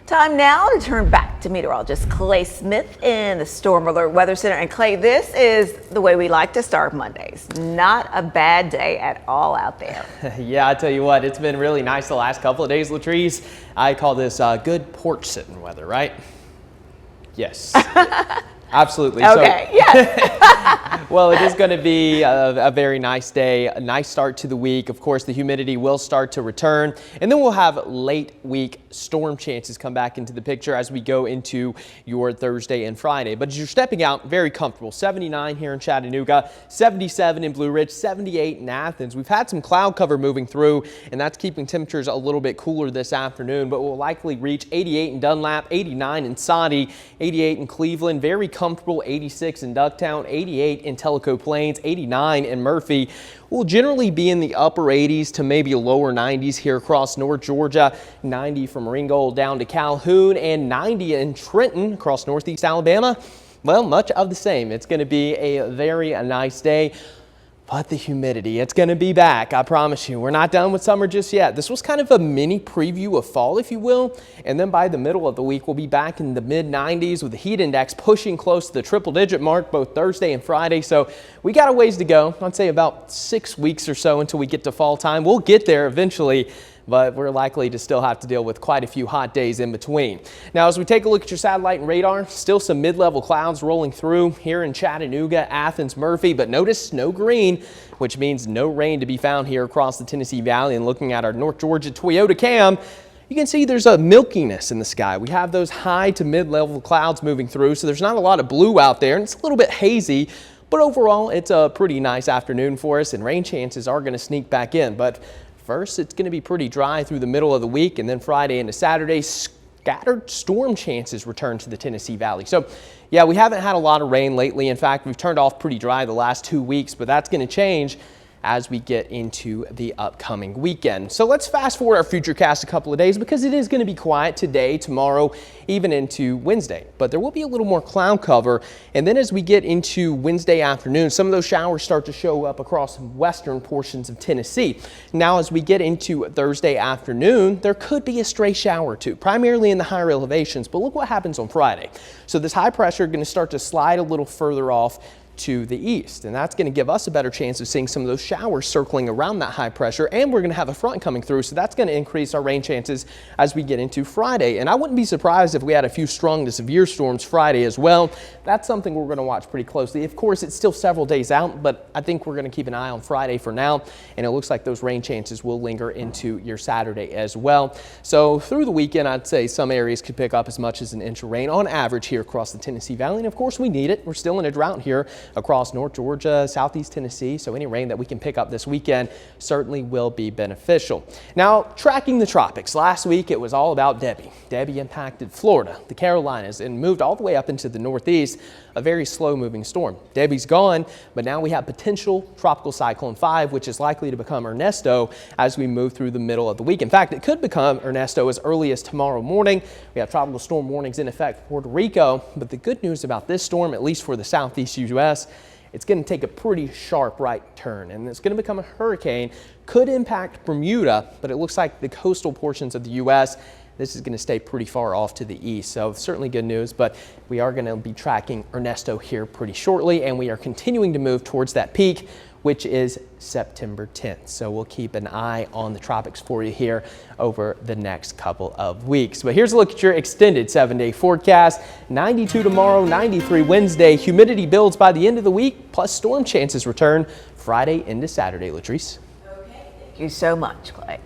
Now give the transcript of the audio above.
Time now to turn back to meteorologist Clay Smith in the Storm Alert Weather Center. And Clay, this is the way we like to start Mondays. Not a bad day at all out there. Yeah, I tell you what, it's been really nice the last couple of days, Latrice. I call this good porch sitting weather, right? Yes. Absolutely. Okay, so, yes. Well, it is going to be a very nice day, a nice start to the week. Of course, the humidity will start to return, and then we'll have late week storm chances come back into the picture as we go into your Thursday and Friday. But as you're stepping out, very comfortable. 79 here in Chattanooga, 77 in Blue Ridge, 78 in Athens. We've had some cloud cover moving through, and that's keeping temperatures a little bit cooler this afternoon, but we'll likely reach 88 in Dunlap, 89 in Saudi, 88 in Cleveland, very comfortable, 86 in Ducktown, 88 in Tellico Plains, 89 in Murphy. We'll generally be in the upper 80s to maybe lower 90s here across North Georgia, 90 from Ringgold down to Calhoun, and 90 in Trenton across Northeast Alabama. Well, much of the same. It's going to be a very nice day. But the humidity, it's going to be back. I promise you. We're not done with summer just yet. This was kind of a mini preview of fall, if you will. And then by the middle of the week, we'll be back in the mid 90s with the heat index pushing close to the triple digit mark both Thursday and Friday. So we got a ways to go. I'd say about 6 weeks or so until we get to fall time. We'll get there eventually, but we're likely to still have to deal with quite a few hot days in between. Now, as we take a look at your satellite and radar, still some mid-level clouds rolling through here in Chattanooga, Athens, Murphy, but notice no green, which means no rain to be found here across the Tennessee Valley. And looking at our North Georgia Toyota Cam, you can see there's a milkiness in the sky. We have those high to mid-level clouds moving through, so there's not a lot of blue out there, and it's a little bit hazy. But overall, it's a pretty nice afternoon for us, and rain chances are going to sneak back in. But first, it's going to be pretty dry through the middle of the week, and then Friday into Saturday, scattered storm chances return to the Tennessee Valley. So, yeah, we haven't had a lot of rain lately. In fact, we've turned off pretty dry the last 2 weeks, but that's going to change as we get into the upcoming weekend. So let's fast forward our future cast a couple of days because it is going to be quiet today, tomorrow, even into Wednesday. But there will be a little more cloud cover. And then as we get into Wednesday afternoon, some of those showers start to show up across western portions of Tennessee. Now, as we get into Thursday afternoon, there could be a stray shower or two, primarily in the higher elevations. But look what happens on Friday. So this high pressure is going to start to slide a little further off to the east, and that's going to give us a better chance of seeing some of those showers circling around that high pressure, and we're going to have a front coming through, so that's going to increase our rain chances as we get into Friday. And I wouldn't be surprised if we had a few strong to severe storms Friday as well. That's something we're going to watch pretty closely. Of course, it's still several days out, but I think we're going to keep an eye on Friday for now, and it looks like those rain chances will linger into your Saturday as well. So through the weekend, I'd say some areas could pick up as much as an inch of rain on average here across the Tennessee Valley, and of course we need it. We're still in a drought here across North Georgia, southeast Tennessee, so any rain that we can pick up this weekend certainly will be beneficial. Now, tracking the tropics. Last week it was all about Debbie. Debbie impacted Florida, the Carolinas, and moved all the way up into the northeast, a very slow moving storm. Debbie's gone, but now we have potential Tropical Cyclone 5, which is likely to become Ernesto as we move through the middle of the week. In fact, it could become Ernesto as early as tomorrow morning. We have tropical storm warnings in effect for Puerto Rico, but the good news about this storm, at least for the southeast U.S., it's going to take a pretty sharp right turn, and it's going to become a hurricane. Could impact Bermuda, but it looks like the coastal portions of the U.S., this is going to stay pretty far off to the east. So certainly good news, but we are going to be tracking Ernesto here pretty shortly, and we are continuing to move towards that peak, which is September 10th. So we'll keep an eye on the tropics for you here over the next couple of weeks. But here's a look at your extended 7-day forecast. 92 tomorrow, 93 Wednesday. Humidity builds by the end of the week, plus storm chances return Friday into Saturday. Latrice. Okay, thank you so much, Clay.